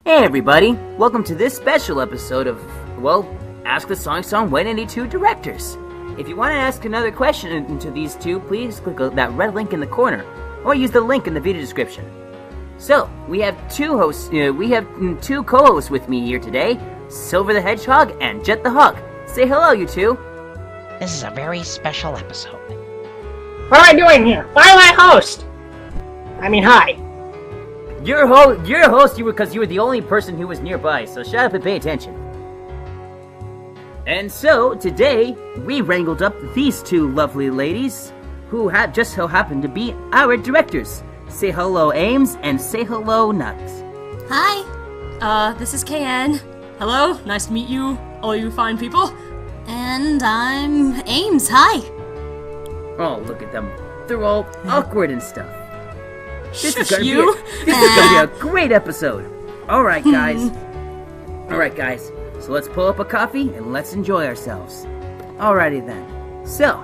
Hey everybody, welcome to this special episode of, Ask the SonicSong182 directors. If you want to ask another question to these two, please click that red link in the corner, or use the link in the video description. So, we have two co-hosts with me here today, Silver the Hedgehog and Jet the Hawk. Say hello, you two. This is a very special episode. What am I doing here? Why am I host? Hi. You're a host because you were the only person who was nearby, so shut up and pay attention. And so, today, we wrangled up these two lovely ladies, who just so happen to be our directors. Say hello, Ames, and say hello, Nux. Hi. This is KN. Hello, nice to meet you, all you fine people. And I'm Ames, hi. Oh, look at them. They're all awkward and stuff. This is gonna be a great episode. Alright, guys. So let's pull up a coffee and let's enjoy ourselves. Alrighty then. So,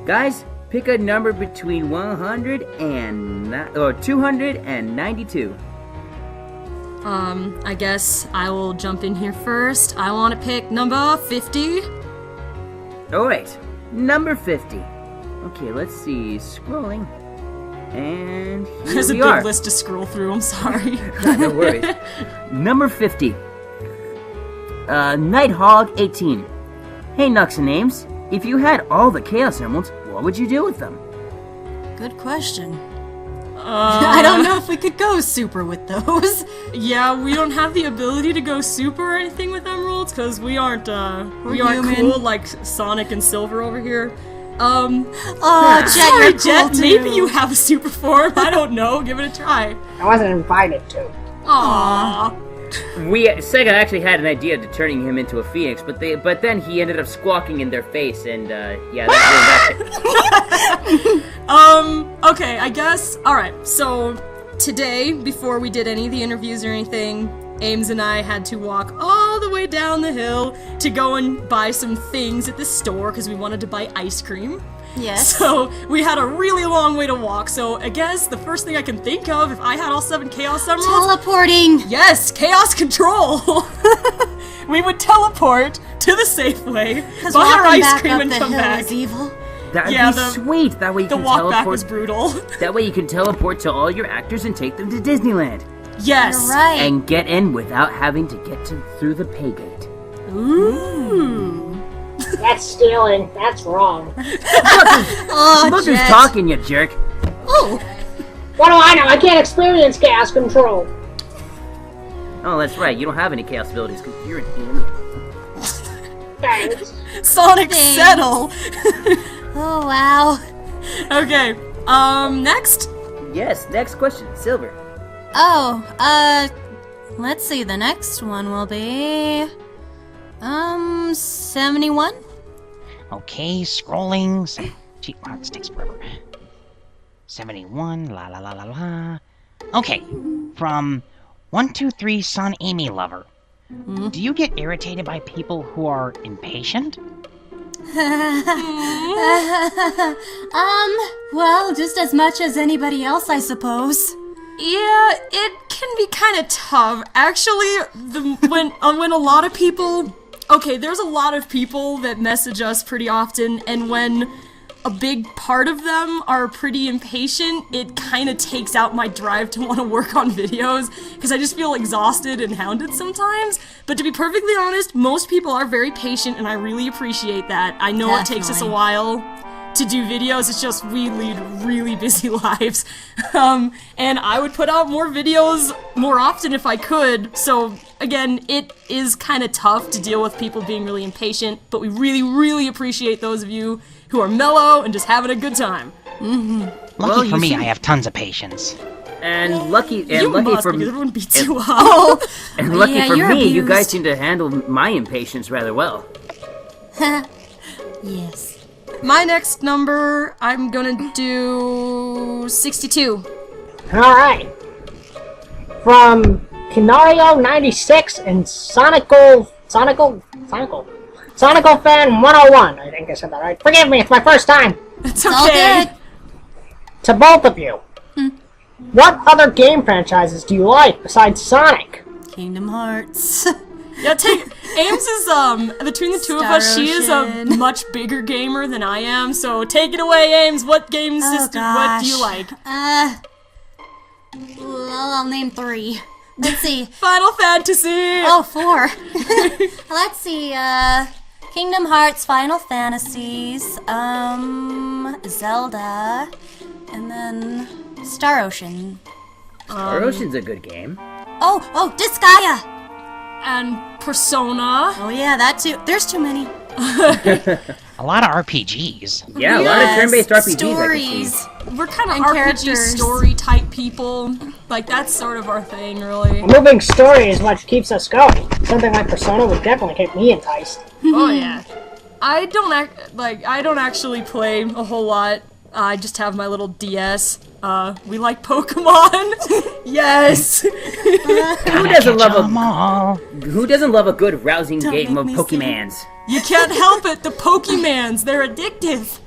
guys, pick a number between 100 and 292. I guess I will jump in here first. I want to pick number 50. Alright, number 50. Okay, let's see. Scrolling. And here There's we a are. big list to scroll through, I'm sorry. No worries. Number 50. Nighthog 18. Hey, Nux and Ames, if you had all the Chaos Emeralds, what would you do with them? Good question. I don't know if we could go super with those. Yeah, we don't have the ability to go super or anything with emeralds, because we aren't human. cool like Sonic and Silver over here. Jet, Sorry, you're cool Jet, too. maybe you have a super form. I don't know. Give it a try. I wasn't invited to. Aww. Sega actually had an idea to turning him into a phoenix, but then he ended up squawking in their face, and that's it. Okay, I guess. Alright, so today, before we did any of the interviews or anything, Ames and I had to walk all the way down the hill to go and buy some things at the store because we wanted to buy ice cream. Yes. So we had a really long way to walk, so I guess the first thing I can think of, if I had all 7 Chaos Emeralds... Teleporting! Yes, Chaos Control! We would teleport to the Safeway, buy our ice cream, and come back. Is evil. That'd be sweet. That way you The can walk teleport. back was brutal. That way you can teleport to all your actors and take them to Disneyland. Yes! You're right. And get in without having to get through the pay gate. Ooh. That's stealing. That's wrong. Look who's Jet. talking, you jerk. Oh, What do I know? I can't experience gas control. Oh, that's right. You don't have any chaos abilities because you're an alien. Thanks. Sonic Thanks. settle! oh wow. Okay, next? Yes, next question. Silver. Oh, let's see, the next one will be... 71? Okay, scrolling. Gee, wow, this takes forever. 71, la la la la la. Okay, from 123 Son Amy Lover. Do you get irritated by people who are impatient? Well, just as much as anybody else, I suppose. Yeah, it can be kind of tough. Actually, when a lot of people... Okay, there's a lot of people that message us pretty often, and when a big part of them are pretty impatient, it kind of takes out my drive to want to work on videos, because I just feel exhausted and hounded sometimes. But to be perfectly honest, most people are very patient, and I really appreciate that. I know it takes us a Definitely. while to do videos, it's just we lead really busy lives. And I would put out more videos more often if I could, so again, it is kind of tough to deal with people being really impatient, but we really, really appreciate those of you who are mellow and just having a good time. Lucky for me, I have tons of patience. And lucky You must, for because everyone beats you up. and lucky Yeah, for you're me, you guys abused. seem to handle my impatience rather well. Yes. My next number, I'm gonna do 62. Alright. From Canario 96 and Sonical Fan 101. I think I said that right. Forgive me, it's my first time. It's All okay. good. To both of you. What other game franchises do you like besides Sonic? Kingdom Hearts. Yeah, Ames is, between the two of Star us, she is a Ocean. much bigger gamer than I am, so take it away, Ames. What game system, what do you like? Well, I'll name 3. Let's see. Final Fantasy! Oh, 4. Let's see, Kingdom Hearts, Final Fantasies, Zelda, and then Star Ocean. Star Ocean's a good game. Oh, Disgaea! And Persona. Oh yeah, that too. There's too many. A lot of RPGs. Yeah, a lot of turn-based RPGs I can Stories. see. We're kind of And RPG characters. story type people. Like, that's sort of our thing, really. A moving story is what keeps us going. Something like Persona would definitely keep me enticed. Oh, yeah. I don't actually play a whole lot. I just have my little DS. We like Pokemon. Yes. Who doesn't love a good rousing game make of me Pokemans? You can't help it. The Pokemans, they're addictive.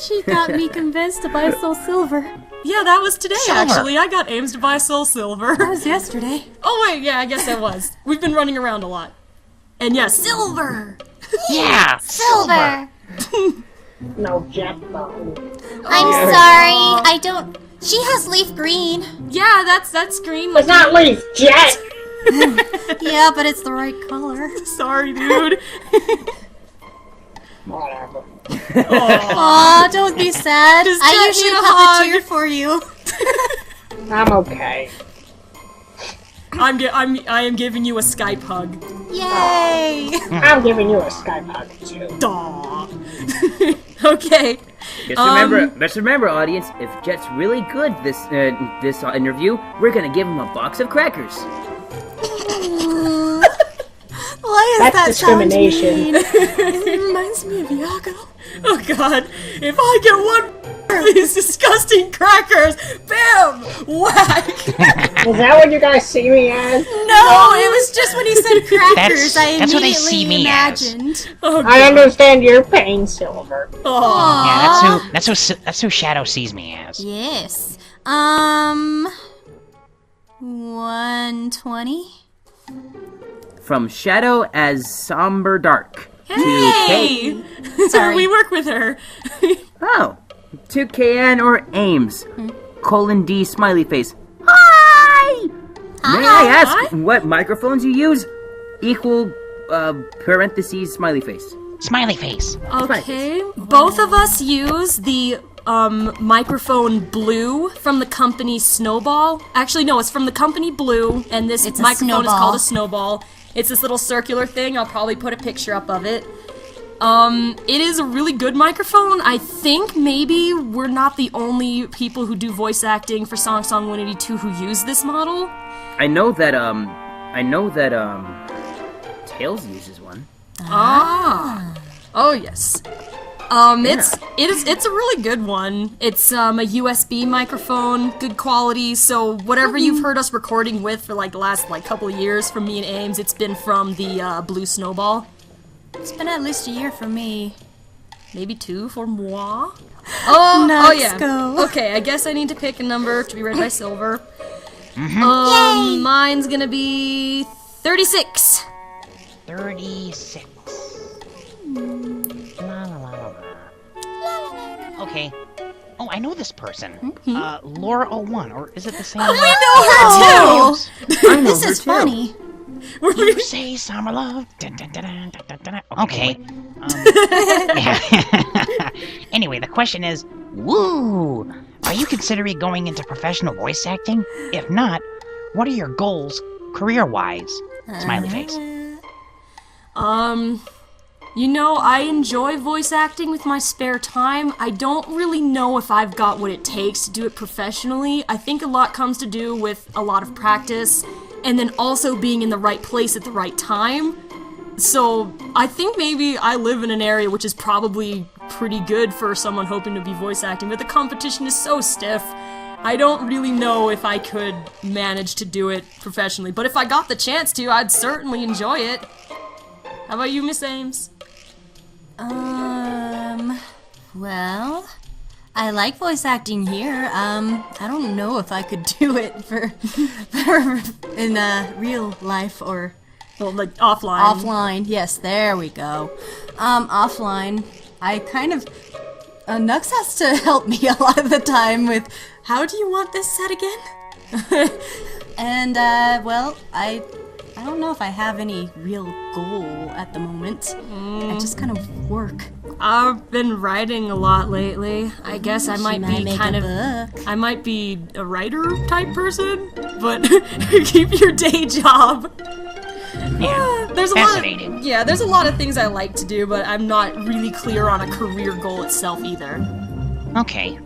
She got me convinced to buy Soul Silver. Yeah, that was today, Silver. actually. I got Ames to buy Soul Silver. That was yesterday. Oh, wait, yeah, I guess that was. We've been running around a lot. And yes, Silver. Yeah, Silver. No jet though. I'm sorry. I don't. She has leaf green. Yeah, that's green. It's not Leaf, Jet! Yeah, but it's the right color. Sorry, dude. Whatever. Aw, don't be sad. Just I get usually me a pop hug. a tear for you. I'm okay. I am giving you a Skype hug. Yay! I'm giving you a Skype hug too. Daw. Okay. Just remember, audience, if Jet's really good this interview, we're gonna give him a box of crackers. Why is That's that discrimination. sound mean? It reminds me of Yago. Oh God! If I get one of these disgusting crackers, bam, whack. Is that what you guys see me as? No, it was just when he said crackers, I that's what they immediately see me as. imagined. Oh, I understand your pain, Silver. Yeah, that's who Shadow sees me as. Yes. 120? From Shadow as Somber Dark to Hey! Sorry. We work with her. to KN or Ames, :D smiley face. Hi! May I ask what microphones you use? Equal parentheses smiley face. Smiley face. Okay. Both of us use the microphone Blue from the company Snowball. Actually, no, it's from the company Blue, and this It's a microphone is snowball. called a Snowball. It's this little circular thing. I'll probably put a picture up of it. It is a really good microphone. I think maybe we're not the only people who do voice acting for SonicSong182 who use this model. I know that Tails uses one. Oh yes. It's a really good one. It's a USB microphone, good quality. So whatever you've heard us recording with for like the last couple of years from me and Ames, it's been from the Blue Snowball. It's been at least a year for me. Maybe 2 for moi. Oh Nuts, yeah. go. Okay, I guess I need to pick a number to be read by Silver. Mine's gonna be 36. 36. La la la la. Okay. Oh, I know this person. Laura01, or is it the same? I I know This her is too. funny. You say summer love. Dun, dun, dun, dun, dun, dun, dun. Okay. Yeah. Anyway, the question is, woo! Are you considering going into professional voice acting? If not, what are your goals career-wise? Smiley face. I enjoy voice acting with my spare time. I don't really know if I've got what it takes to do it professionally. I think a lot comes to do with a lot of practice, and then also being in the right place at the right time. So, I think maybe I live in an area which is probably pretty good for someone hoping to be voice acting, but the competition is so stiff. I don't really know if I could manage to do it professionally, but if I got the chance to, I'd certainly enjoy it. How about you, Miss Ames? Well, I like voice acting here. I don't know if I could do it for in real life or like offline. Offline. Yes, there we go. Offline. I kind of Nux has to help me a lot of the time with how do you want this set again? And well, I don't know if I have any real goal at the moment. I just kind of work. I've been writing a lot lately. I guess I might be kind of book. I might be a writer type person, but keep your day job. Yeah, there's a fascinating. there's a lot of things I like to do, but I'm not really clear on a career goal itself either. Okay.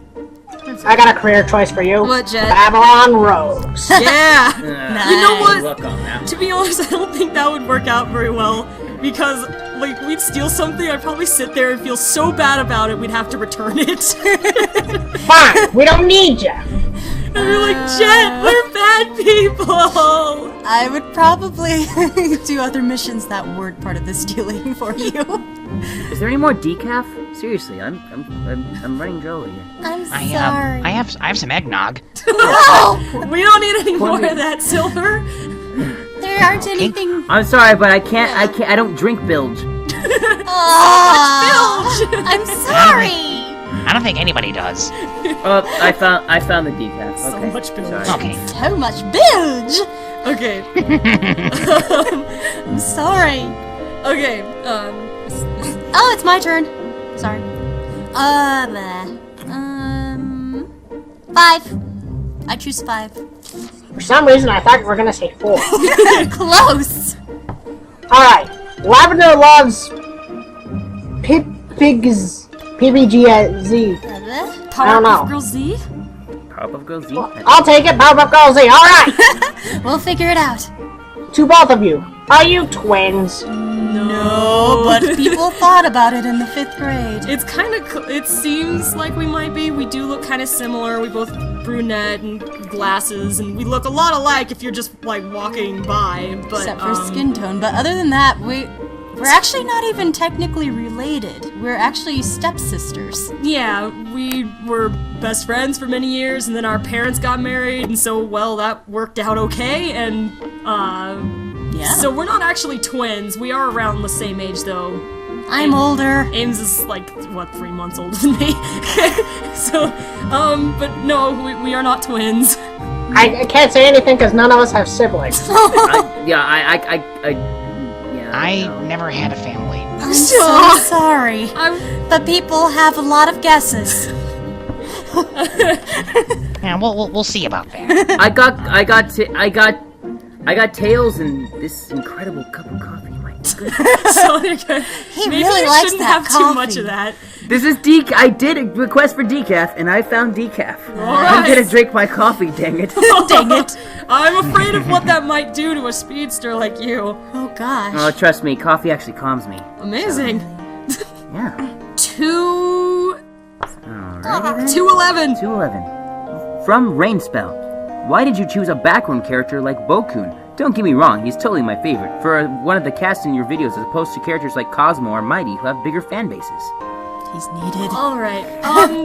I got a career choice for you. What, Jet? Babylon Rose. Yeah. You know what? Look on that. To be honest, I don't think that would work out very well because, like, we'd steal something, I'd probably sit there and feel so bad about it, we'd have to return it. Fine, we don't need you. And we're like, Jet, we're bad people. I would probably do other missions that weren't part of the stealing for you. Is there any more decaf? Seriously, I'm running Joe here. I'm I sorry. I have some eggnog. We don't need any more of that, Silver. There aren't anything. I'm sorry, but I don't drink bilge. I'm sorry. I don't think anybody does. I found the decaf. So Okay. much bilge. Sorry. Okay. So much bilge! Okay. I'm sorry. Okay. Oh, it's my turn. Sorry. 5. I choose 5. For some reason, I thought you were gonna say 4. Close! Alright, Lavender loves Pigs PBGZ. I don't know. Powerpuff Girl Z? Powerpuff Girls Z. I'll take it, Powerpuff Girls Z. Alright! We'll figure it out. To both of you, are you twins? No, but people thought about it in the 5th grade. It's kind of. It seems like we might be. We do look kind of similar. We both brunette and glasses, and we look a lot alike if you're just like walking by. But Except for skin tone. But other than that, we're actually not even technically related. We're actually stepsisters. yeah, we were best friends for many years, and then our parents got married, and so well that worked out okay. And Yeah. so we're not actually twins. We are around the same age though. I'm older. Ames is like, what, 3 months older than me. So, but no, we are not twins. I can't say anything because none of us have siblings. I never had a family. I'm so sorry. I'm, But people have a lot of guesses. Yeah, we'll see about that. I got tails and this incredible cup of coffee. My goodness. Sonic, He maybe really you likes shouldn't that have too much coffee. of that. This is I did a request for decaf, and I found decaf. I'm Alright. gonna drink my coffee, dang it. Dang it. I'm afraid of what that might do to a speedster like you. Oh gosh. Oh, trust me, coffee actually calms me. Amazing. Yeah. 211. 211. From Rainspell. Why did you choose a background character like Bokun? Don't get me wrong, he's totally my favorite. For one of the cast in your videos as opposed to characters like Cosmo or Mighty who have bigger fan bases. He's needed. All right.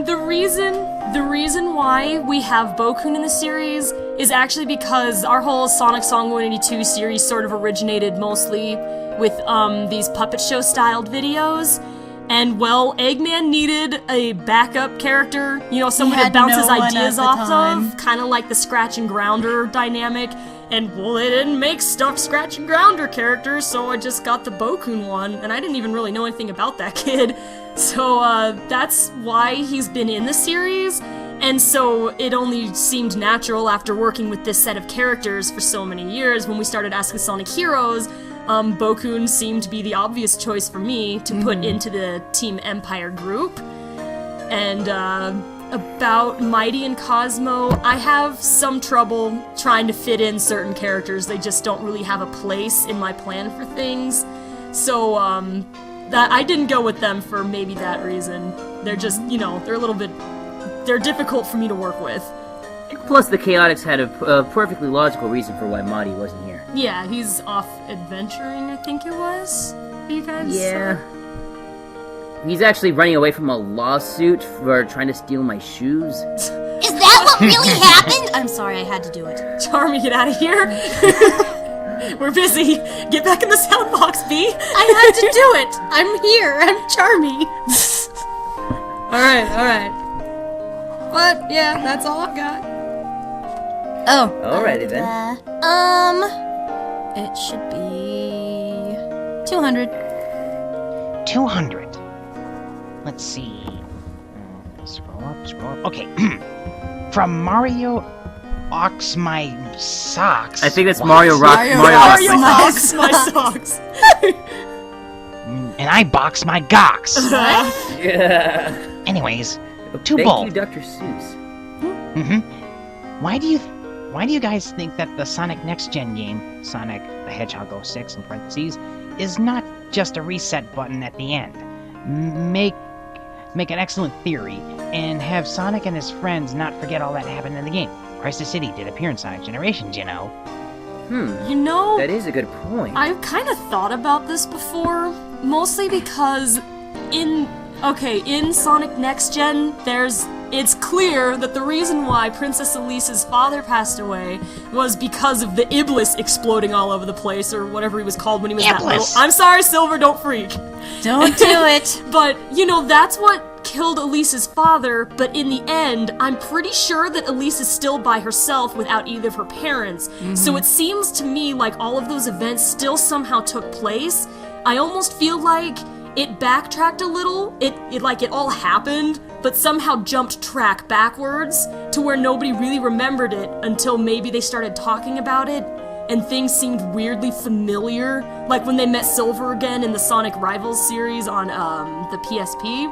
The reason why we have Bokun in the series is actually because our whole SonicSong182 series sort of originated mostly with these puppet show styled videos. And well, Eggman needed a backup character, you know, someone to had bounce no his one ideas at the off time. of, kind of like the Scratch and Grounder dynamic. And well, they didn't make stuffed Scratch and Grounder characters, so I just got the Bokun one, and I didn't even really know anything about that kid. So that's why he's been in the series. And so it only seemed natural after working with this set of characters for so many years when we started asking Sonic Heroes. Bokun seemed to be the obvious choice for me to put into the Team Empire group. And about Mighty and Cosmo, I have some trouble trying to fit in certain characters. They just don't really have a place in my plan for things. So that I didn't go with them for maybe that reason. They're just, you know, they're difficult for me to work with. Plus, the Chaotix had a perfectly logical reason for why Mighty wasn't here. Yeah, he's off adventuring, I think it was. You guys? Yeah. He's actually running away from a lawsuit for trying to steal my shoes. Is that what really happened? I'm sorry, I had to do it. Charmy, get out of here. We're busy. Get back in the sound box, B. I had to do it. I'm here. I'm Charmy. Alright. But, yeah, that's all I've got. Oh. Alrighty then. It should be 200. 200. Let's see. Scroll up. Okay. From Mario Ox My Socks. I think that's What? Mario Rocks My socks. And I box my gocks. Yeah. Anyways, Thank Tubal. you, Dr. Seuss. Why do you guys think that the Sonic Next Gen game, Sonic the Hedgehog 06 in parentheses, is not just a reset button at the end? Make an excellent theory and have Sonic and his friends not forget all that happened in the game. Crisis City did appear in Sonic Generations, you know. You know, That is a good point. I've kind of thought about this before, mostly because in Sonic Next Gen, it's clear that the reason why Princess Elise's father passed away was because of the Iblis exploding all over the place, or whatever he was called when he was that little. Iblis. I'm sorry, Silver, don't freak. Don't do it. But, that's what killed Elise's father, but in the end, I'm pretty sure that Elise is still by herself without either of her parents. So it seems to me like all of those events still somehow took place. I almost feel like it backtracked a little, it all happened, but somehow jumped track backwards to where nobody really remembered it until maybe they started talking about it, and things seemed weirdly familiar, like when they met Silver again in the Sonic Rivals series on the PSP.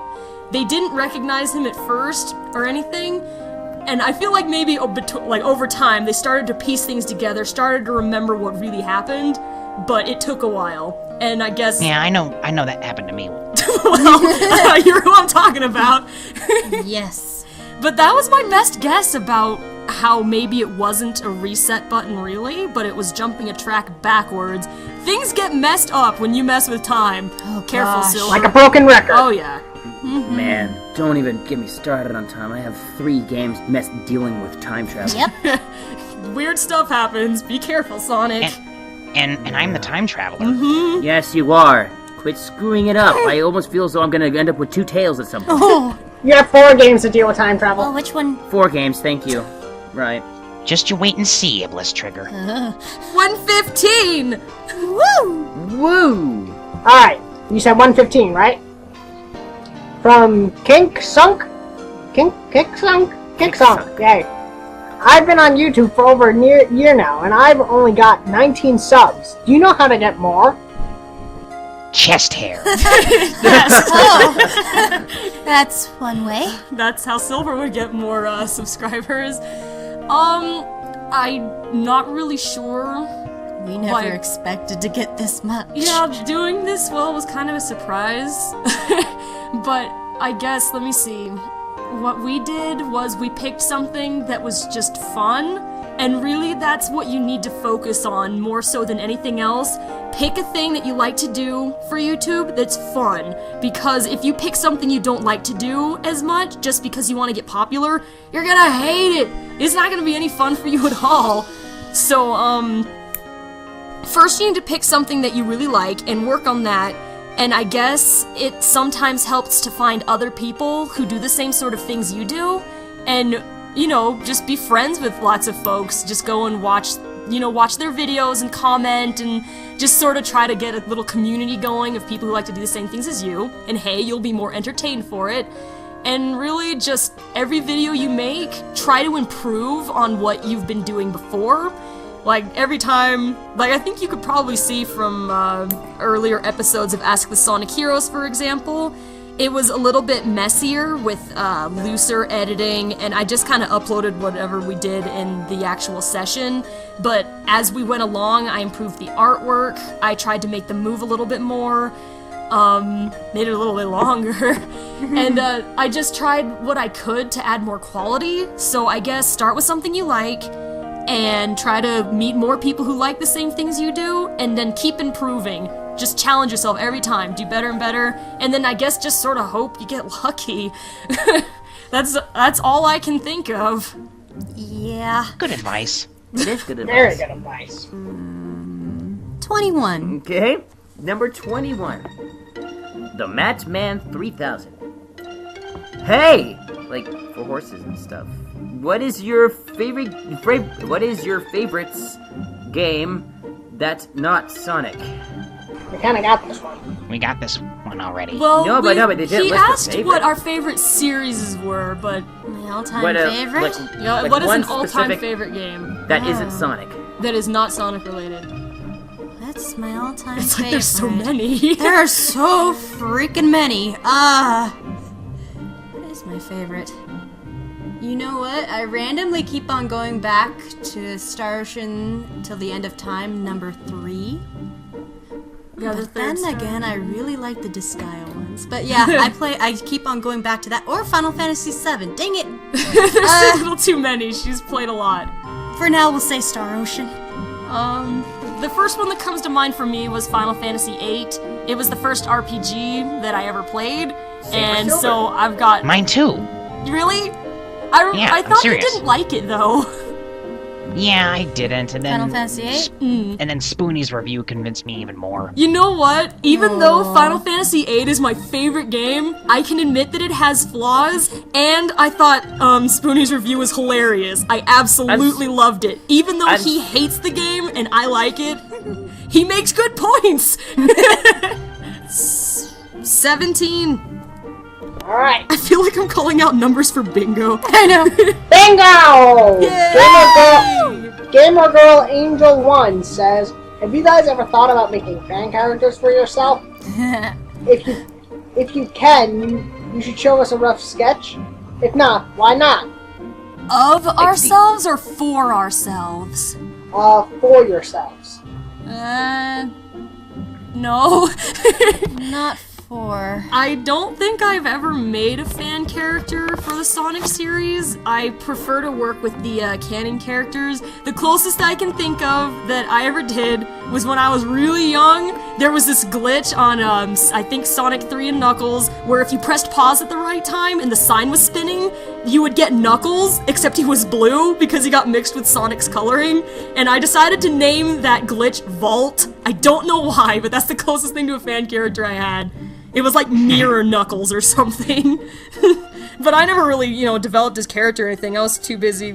They didn't recognize him at first or anything, and I feel like maybe over time they started to piece things together, started to remember what really happened, but it took a while. And I guess... Yeah, I know that happened to me. Well, you're who I'm talking about. Yes. But that was my best guess about how maybe it wasn't a reset button really, but it was jumping a track backwards. Things get messed up when you mess with time. Oh, Careful, gosh. Silver. Like a broken record. Oh, yeah. Man, don't even get me started on time. I have 3 games dealing with time travel. Yep. Weird stuff happens. Be careful, Sonic. And I'm the time traveler. Yes, you are. Quit screwing it up. I almost feel as though I'm gonna end up with 2 tails at some point. You have 4 games to deal with time travel. Well, which one? 4 games, thank you. Right. Just you wait and see, Iblis Trigger. 115! Woo! Woo! Alright, you said 115, right? From Kink Sunk? Yay. I've been on YouTube for over a year now, and I've only got 19 subs. Do you know how to get more? Chest hair. That's one way. That's how Silver would get more subscribers. I'm not really sure. We never expected to get this much. Yeah, doing this was kind of a surprise. But I guess, let me see. What we did was we picked something that was just fun, and really that's what you need to focus on more so than anything else. Pick a thing that you like to do for YouTube that's fun, because if you pick something you don't like to do as much just because you want to get popular, you're gonna hate it. It's not gonna be any fun for you at all. So, first you need to pick something that you really like and work on that. And I guess it sometimes helps to find other people who do the same sort of things you do, and, just be friends with lots of folks. Just go and watch their videos and comment, and just sort of try to get a little community going of people who like to do the same things as you, and hey, you'll be more entertained for it. And really, just every video you make, try to improve on what you've been doing before. Like, every time, I think you could probably see from earlier episodes of Ask the Sonic Heroes, for example, it was a little bit messier with looser editing, and I just kind of uploaded whatever we did in the actual session. But as we went along, I improved the artwork, I tried to make them move a little bit more, made it a little bit longer, and I just tried what I could to add more quality. So I guess start with something you like, and try to meet more people who like the same things you do, and then keep improving. Just challenge yourself every time. Do better and better. And then I guess just sort of hope you get lucky. That's all I can think of. Yeah. Good advice. It is good Very advice. good advice. 21. Okay, number 21. The Madman 3000. Hey! Like, for horses and stuff. What is your favorite game that's not Sonic? We kind of got this one. We got this one already. Well, No, but they didn't he list the asked favorite. what our favorite series were, but My all-time What, favorite? what is one an all-time specific favorite game that isn't Sonic? that is not Sonic related? That's my all-time It's favorite. like there's so many. There are so freaking many. What is my favorite? You know what? I randomly keep on going back to Star Ocean till the end of time, number 3. Yeah, the But third then Star again, I really like the Disgaea ones. But yeah, I keep on going back to that. Or Final Fantasy VII. Dang it! There's a little too many. She's played a lot. For now, we'll say Star Ocean. The first one that comes to mind for me was Final Fantasy VIII. It was the first RPG that I ever played, and Silver. so I've got. Mine too. Really? Yeah, I I'm thought you serious. didn't like it though. Yeah, I didn't, and then Final Fantasy VIII? and then Spoonie's review convinced me even more. You know what? Even though Final Fantasy VIII is my favorite game, I can admit that it has flaws, and I thought Spoonie's review was hilarious. I absolutely loved it. Even though he hates the game and I like it, he makes good points. 17. All right. I feel like I'm calling out numbers for bingo. I know. Bingo! Gamer Girl Angel 1 says, have you guys ever thought about making fan characters for yourself? If you can, you should show us a rough sketch. If not, why not? Of ourselves or for ourselves? For yourselves. No. Not 4. I don't think I've ever made a fan character for the Sonic series. I prefer to work with the canon characters. The closest I can think of that I ever did was when I was really young. There was this glitch on, I think Sonic 3 and Knuckles, where if you pressed pause at the right time and the sign was spinning, you would get Knuckles, except he was blue because he got mixed with Sonic's coloring. And I decided to name that glitch Vault. I don't know why, but that's the closest thing to a fan character I had. It was like Mirror Knuckles or something. But I never really, developed his character or anything. I was too busy,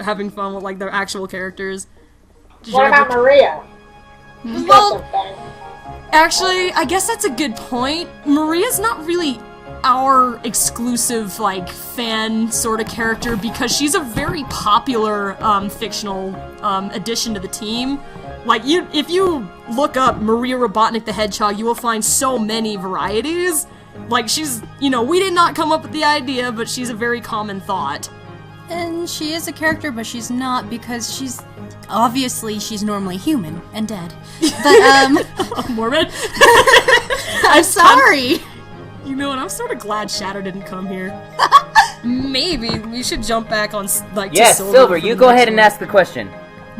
having fun with, their actual characters. What about Maria? Well, actually, I guess that's a good point. Maria's not really our exclusive, fan sort of character because she's a very popular, fictional, addition to the team. If you look up Maria Robotnik the Hedgehog, you will find so many varieties. She's, we did not come up with the idea, but she's a very common thought. And she is a character, but she's not because she's normally human and dead. But Mormon? I'm sorry. You know what? I'm sort of glad Shadow didn't come here. Maybe we should jump back on to Yes, Silver, for you the go next ahead and one. ask the question.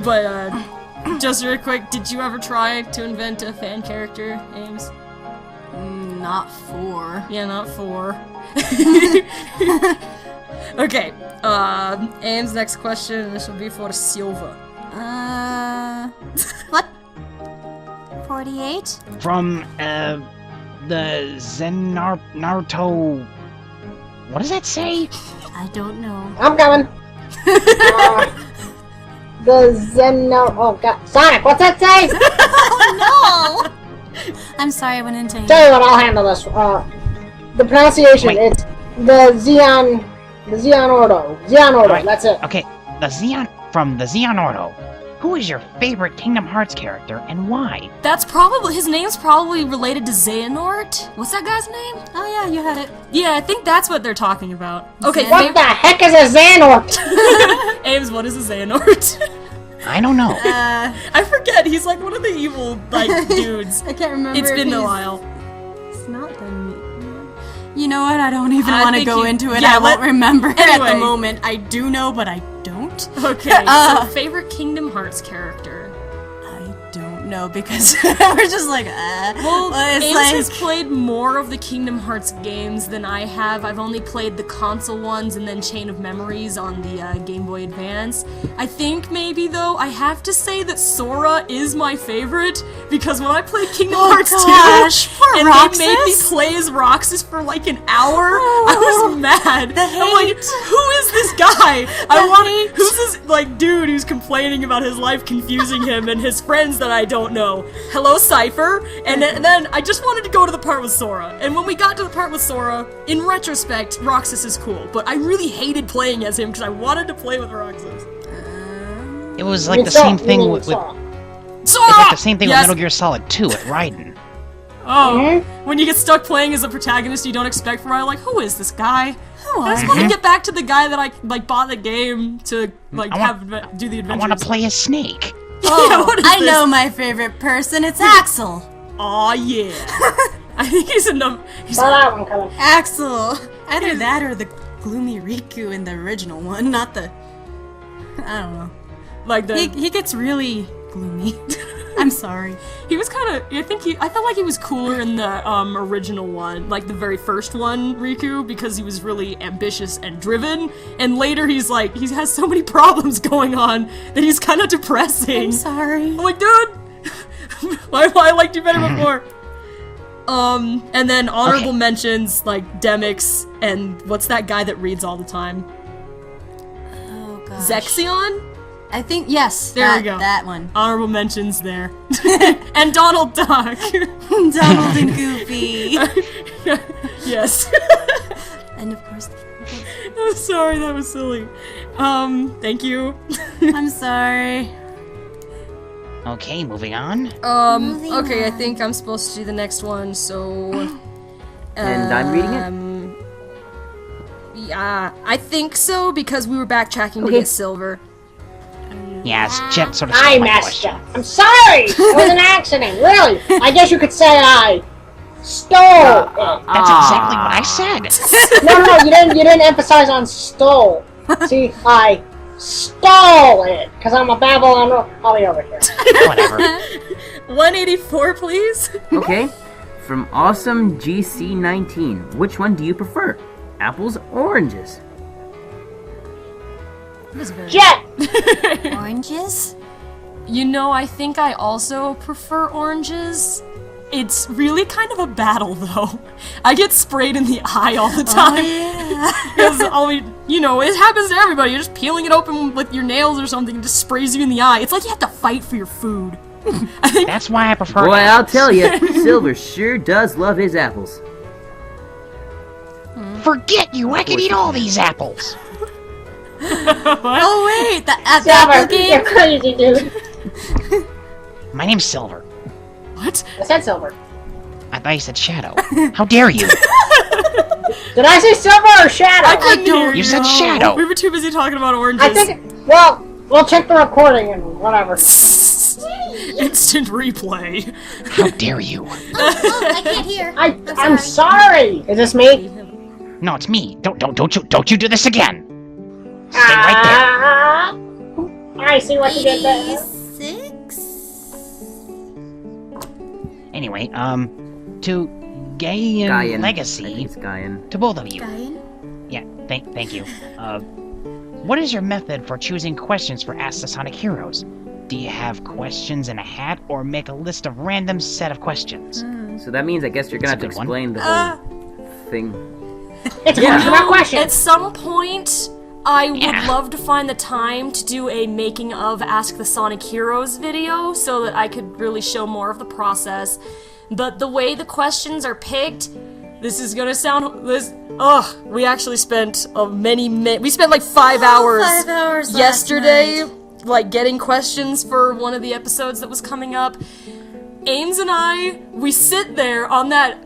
But just real quick, did you ever try to invent a fan character, Ames? Not 4. Yeah, not 4. Okay, Ames' next question, this will be for Silva. What? 48? From the Naruto. What does that say? I don't know. I'm coming. The Zeno. Oh god, Sonic, what's that say? Oh no! I'm sorry, I went into. Tell you what, I'll handle this. The pronunciation, Wait. it's the Xeonordo. Alright, That's it. Okay, from the Xeonordo. Who is your favorite Kingdom Hearts character and why? His name's probably related to Xehanort. What's that guy's name? Oh yeah, you had it. Yeah, I think that's what they're talking about. Okay, What the heck is a Xehanort? Ames, what is a Xehanort? I don't know. I forget, he's like one of the evil, dudes. I can't remember. It's if been a he's- while. It's not the. You know what? I don't even I want to think go you- into it. yeah, I won't remember at anyway. the moment. I do know, but I don't. Okay, so favorite Kingdom Hearts character. I don't know because we're just like, Well, it's Ames like, has played more of the Kingdom Hearts games than I have. I've only played the console ones and then Chain of Memories on the Game Boy Advance. I think maybe, though, I have to say that Sora is my favorite, because when I played Kingdom Hearts 2, poor and Roxas. they made me play as Roxas for like an hour, I was mad. I'm like, who is this guy? Who's this, like, dude who's complaining about his life confusing him and his friends that I don't know? Hello, Cypher. And then I just wanted to go to the part with Sora. And when we got to the part with Sora, in retrospect, Roxas is cool. But I really hated playing as him because I wanted to play with Roxas. It was like the same thing with Sora! it's like the same thing Yes. with Metal Gear Solid 2 at Raiden. Oh, when you get stuck playing as a protagonist you don't expect for a while, like, who is this guy? I just want to get back to the guy that I, like, bought the game to, like, do the adventures. I want to play as Snake. Yeah, what is I this? know my favorite person. It's Axel. Aw, yeah. I think he's a number. Saw that one coming. Axel. Either that or the gloomy Riku in the original one, not the. I don't know. Like the. He gets really gloomy. I'm sorry. He was kind of. I felt like he was cooler in the original one, like the very first one, Riku, because he was really ambitious and driven. And later, he has so many problems going on that he's kind of depressing. I'm sorry. I'm like, dude, why I liked you better before? And then honorable mentions like Demix and what's that guy that reads all the time? Oh gosh. Zexion? I think yes. There we go. That one. Honorable mentions there. And Donald Duck. Donald and Goofy. Yes. And of course. I'm sorry, that was silly. Thank you. I'm sorry. Okay, moving on. Okay, I think I'm supposed to do the next one, so... And I'm reading it? Yeah, I think so, because we were backtracking to get silver. Yes, Jet sort of I stole my messed question. up. I'm sorry. It was an accident. Really. I guess you could say I stole it. That's exactly what I said. No, you didn't emphasize on stole. See, I stole it because I'm a Babylon. I'll be over here. Whatever. 184, please. Okay. From Awesome GC19, which one do you prefer? Apples or oranges? Jet. Oranges? You know, I think I also prefer oranges. It's really kind of a battle, though. I get sprayed in the eye all the time. Because it happens to everybody. You're just peeling it open with your nails or something and just sprays you in the eye. It's like you have to fight for your food. I think That's why I prefer Boy, I'll apples. tell you, Silver sure does love his apples. Forget you, I can eat all these apples. Oh wait, the apple Silver, game. you're crazy, dude. My name's Silver. What? I said silver. I thought you said Shadow. How dare you? Did I say silver or shadow? I couldn't hear You said Shadow. We were too busy talking about oranges. I think. Well, we'll check the recording and whatever. Instant replay. How dare you? I can't hear. I'm sorry. Is this me? No, it's me. Don't you do this again. Stay right there. I see what you did there. 86? Anyway, to Gaian Gaian. Legacy, I think it's Gaian. to both of you. Ryan? Yeah, thank you. What is your method for choosing questions for Ask the Sonic Heroes? Do you have questions in a hat, or make a list of random set of questions? So that means I guess you're gonna have to That's a good explain the whole thing. It's a question about question. At some point, I would Yeah. love to find the time to do a making of Ask the Sonic Heroes video so that I could really show more of the process. But the way the questions are picked, this is gonna sound we actually spent we spent like 5 hours 5 hours yesterday last night. like getting questions for one of the episodes that was coming up. Ames and we sit there on that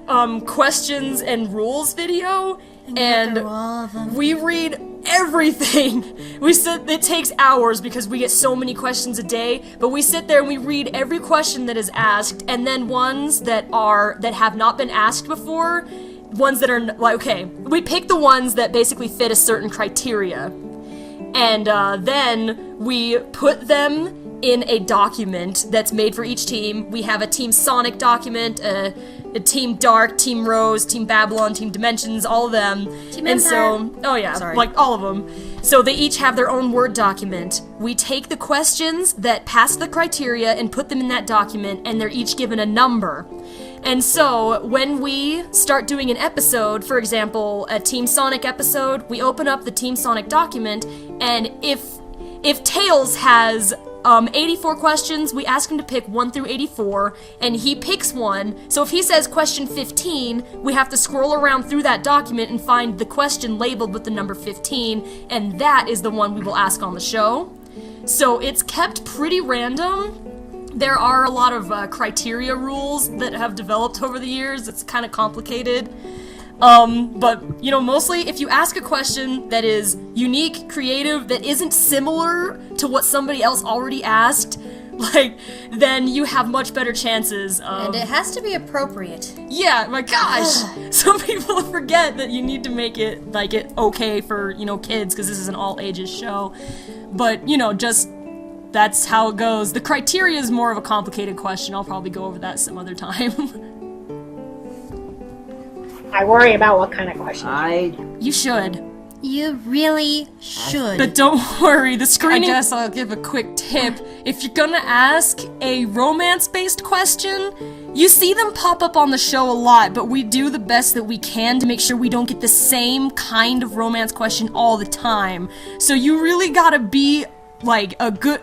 questions and rules video, and through all of them. we read everything. It takes hours because we get so many questions a day, but we sit there and we read every question that is asked, and then ones that have not been asked before, ones that are like, okay, we pick the ones that basically fit a certain criteria. And then we put them in a document that's made for each team. We have a Team Sonic document, a Team Dark, Team Rose, Team Babylon, Team Dimensions, all of them. Team and Empire. So, like all of them. So they each have their own Word document. We take the questions that pass the criteria and put them in that document, and they're each given a number. And so, when we start doing an episode, for example, a Team Sonic episode, we open up the Team Sonic document, and if Tails has 84 questions, we ask him to pick 1 through 84, and he picks one. So if he says question 15, we have to scroll around through that document and find the question labeled with the number 15, and that is the one we will ask on the show. So it's kept pretty random. There are a lot of criteria rules that have developed over the years. It's kind of complicated. But, you know, mostly if you ask a question that is unique, creative, that isn't similar to what somebody else already asked, like, then you have much better chances of... And it has to be appropriate. Yeah, my gosh! Some people forget that you need to make it, like, it okay for, you know, kids, because this is an all-ages show. But, you know, just... That's how it goes. The criteria is more of a complicated question. I'll probably go over that some other time. I worry about what kind of questions. You should. You really should. But don't worry, the screening... I guess I'll give a quick tip. If you're gonna ask a romance-based question, you see them pop up on the show a lot, but we do the best that we can to make sure we don't get the same kind of romance question all the time. So you really gotta be...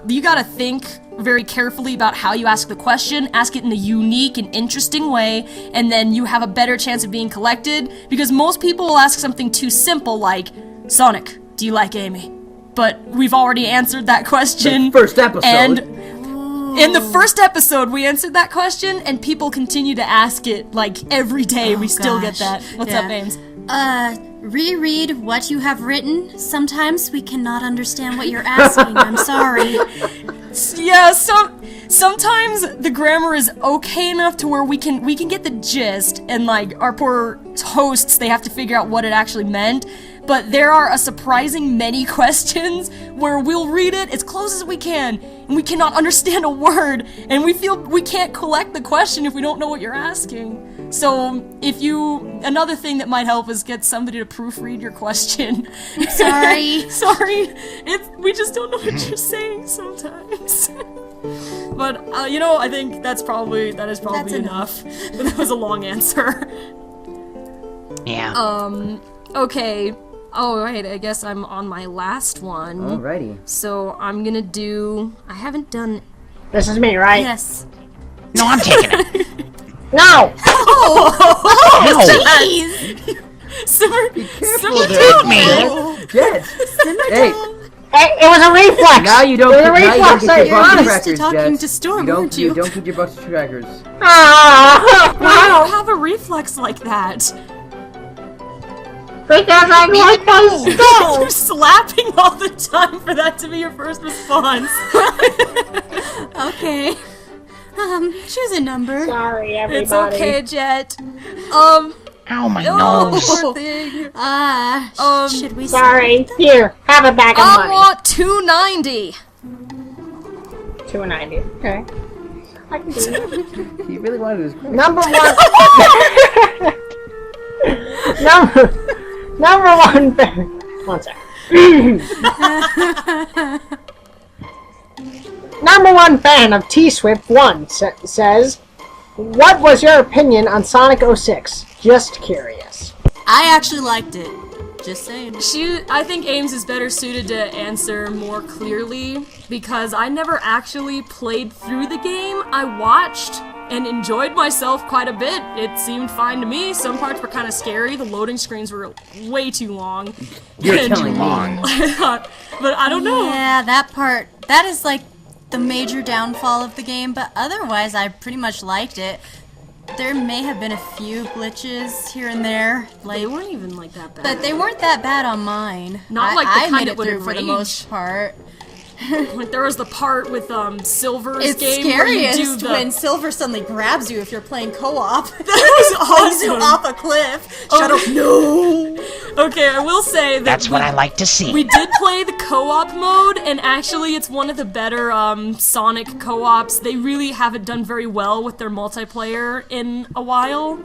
you gotta think very carefully about how you ask the question, ask it in a unique and interesting way, and then you have a better chance of being collected, because most people will ask something too simple like, Sonic, do you like Amy? But we've already answered that question. The first episode. And in the first episode, we answered that question, and people continue to ask it, like, every day. We still get that. What's up, Ames? Reread what you have written. Sometimes we cannot understand what you're asking. I'm sorry. Yeah, sometimes the grammar is okay enough to where we can get the gist, and like our poor hosts, they have to figure out what it actually meant. But there are a surprising many questions where we'll read it as close as we can, and we cannot understand a word, and we feel we can't collect the question if we don't know what you're asking. So, another thing that might help is get somebody to proofread your question. Sorry. Sorry. We just don't know what you're saying sometimes. But, I think that is probably enough. But that was a long answer. Yeah. Okay. Oh, right, I guess I'm on my last one. Alrighty. So, I'm gonna do... I haven't done... This is me, right? Yes. No, I'm taking it. No! Jeez! Simmer Take me. Jet. Hey, Hey, it was a reflex! now you don't It was a get reflex, your you're box honest. crackers, talking Jet. to Storm, you don't, weren't you? You don't get your box crackers. Ah! Why do you have a reflex like that? Because I like those stones! You're slapping all the time for that to be your first response. Okay. Choose a number. Sorry, everybody. It's okay, Jet. Ow, my nose. Poor thing. Should we Sorry. Here, have a bag of I money. want 290. 290. Okay. I can do that. He really wanted his crackers. Number one. Number one fan. One sec. Number one fan of T-Swift1 says, "What was your opinion on Sonic 06? Just curious." I actually liked it. Just saying. I think Ames is better suited to answer more clearly because I never actually played through the game. I watched and enjoyed myself quite a bit. It seemed fine to me. Some parts were kind of scary. The loading screens were way too long. You're telling me. But I don't know. Yeah, that is like the major downfall of the game, but otherwise I pretty much liked it. There may have been a few glitches here and there, They weren't even like that bad. but they weren't that bad on mine. Not like the I kind made that it would through for the enrage. most part. Like there was the part with Silver's It's game where you do scariest the... when Silver suddenly grabs you if you're playing co-op. That was Flings you awesome. off a cliff. Shut up. No. Okay, I will say that That's what I like to see. we did play the co-op mode, and actually it's one of the better Sonic co-ops. They really haven't done very well with their multiplayer in a while.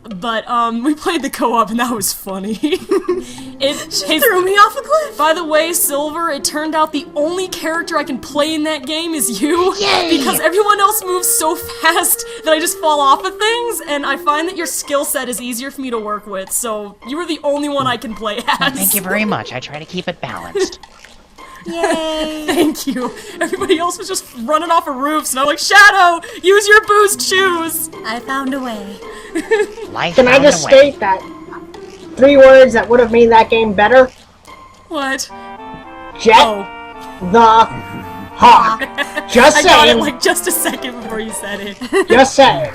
But we played the co-op and that was funny. It Threw me off a cliff. By the way, Silver, it turned out the only character I can play in that game is you. Yay! Because everyone else moves so fast that I just fall off of things, and I find that your skill set is easier for me to work with, so you are the only one I can play as. Thank you very much. I try to keep it balanced. Yay. Thank you. Everybody else was just running off of roofs, and I'm like, Shadow, use your boost shoes! I found a way. Life Can I found just a way. state that 3 words that would have made that game better? What? Jet Oh. the Hawk. Just I got it saying. like just a second before you said it. Just saying.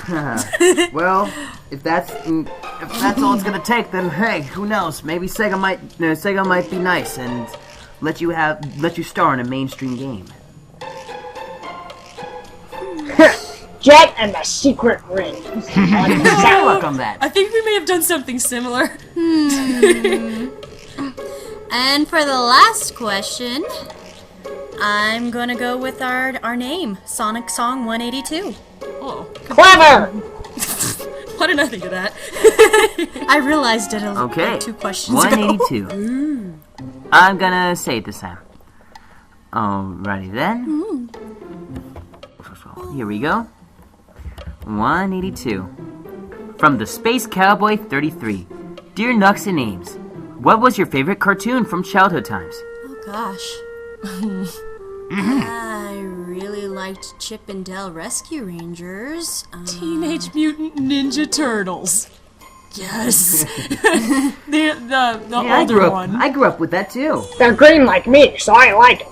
Well, if that's all it's gonna take, then hey, who knows? Maybe Sega might be nice and let you star in a mainstream game. Jet and the Secret Ring. Good luck on that. I think we may have done something similar. And for the last question, I'm gonna go with our name, SonicSong182. Oh, Clever! why didn't I think of that? I realized it Okay. like 2 questions ago. 182. I'm gonna say it this time. Alrighty then. Here we go. 182. From the Space Cowboy 33. Dear Nux and Ames, what was your favorite cartoon from childhood times? Oh gosh. I really liked Chip and Dale Rescue Rangers. Teenage Mutant Ninja Turtles. Yes. the I older grew up. one. I grew up with that too. They're green like me, so I like it.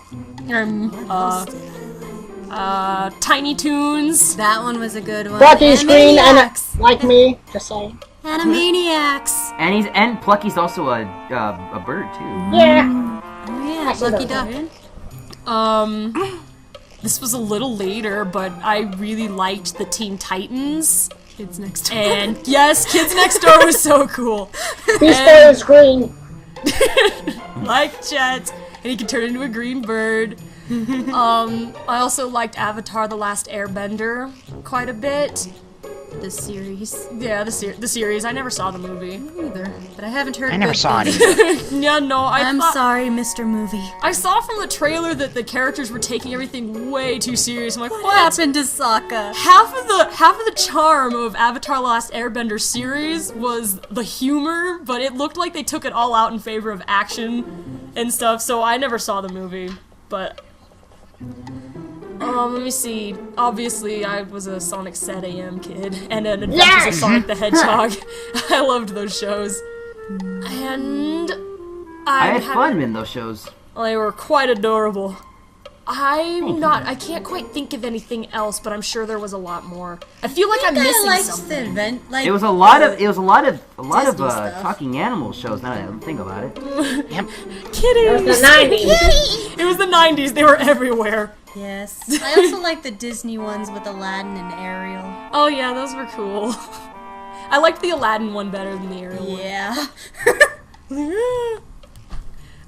Tiny Toons. That one was a good one. Plucky's green and Animaniacs. like me, just saying. Animaniacs. And Plucky's also a bird too. Yeah. Oh yeah, Lucky Duck. This was a little later, but I really liked the Teen Titans. Kids Next Door. And yes, Kids Next Door was so cool. Beast Boy is green. Like Jet, and he could turn into a green bird. I also liked Avatar: The Last Airbender quite a bit. The series. Yeah, the series. I never saw the movie. Either, but I haven't heard I never good saw it things. either. Yeah, no, I'm sorry, Mr. Movie. I saw from the trailer that the characters were taking everything way too serious. I'm like, What what? happened to Sokka? Half of the charm of Avatar: The Last Airbender series was the humor, but it looked like they took it all out in favor of action and stuff. So I never saw the movie, but let me see. Obviously, I was a Sonic Set AM kid and an Adventures of Sonic the Hedgehog. I loved those shows, and I had fun in those shows. they were quite adorable. I can't quite think of anything else, but I'm sure there was a lot more. I feel like I'm I missing liked something. the event. Like It was a lot of Disney stuff. talking animal shows. Now that I think about it. Yep. Kidding. The 90s. It was the 90s. They were everywhere. Yes. I also like the Disney ones with Aladdin and Ariel. Oh yeah, those were cool. I liked the Aladdin one better than the Ariel one. Yeah.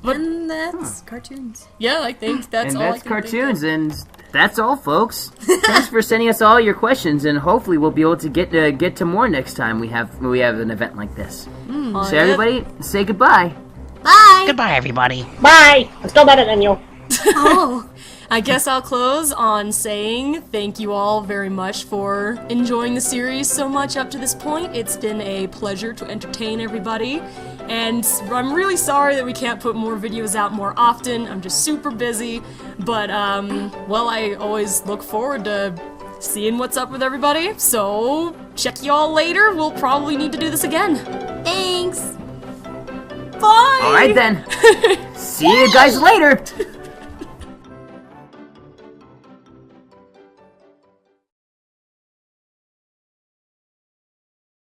But And that's cartoons. yeah, I think that's And all. that's I can think cartoons, and that's all, folks. Thanks for sending us all your questions, and hopefully we'll be able to get to more next time we have an event like this. of. So everybody, say goodbye. Bye. Goodbye, everybody. Bye. I'm still better than you. Oh. I guess I'll close on saying thank you all very much for enjoying the series so much up to this point. It's been a pleasure to entertain everybody, and I'm really sorry that we can't put more videos out more often. I'm just super busy, but well, I always look forward to seeing what's up with everybody. So check you all later. We'll probably need to do this again. Thanks. Bye. All right then. See you guys later.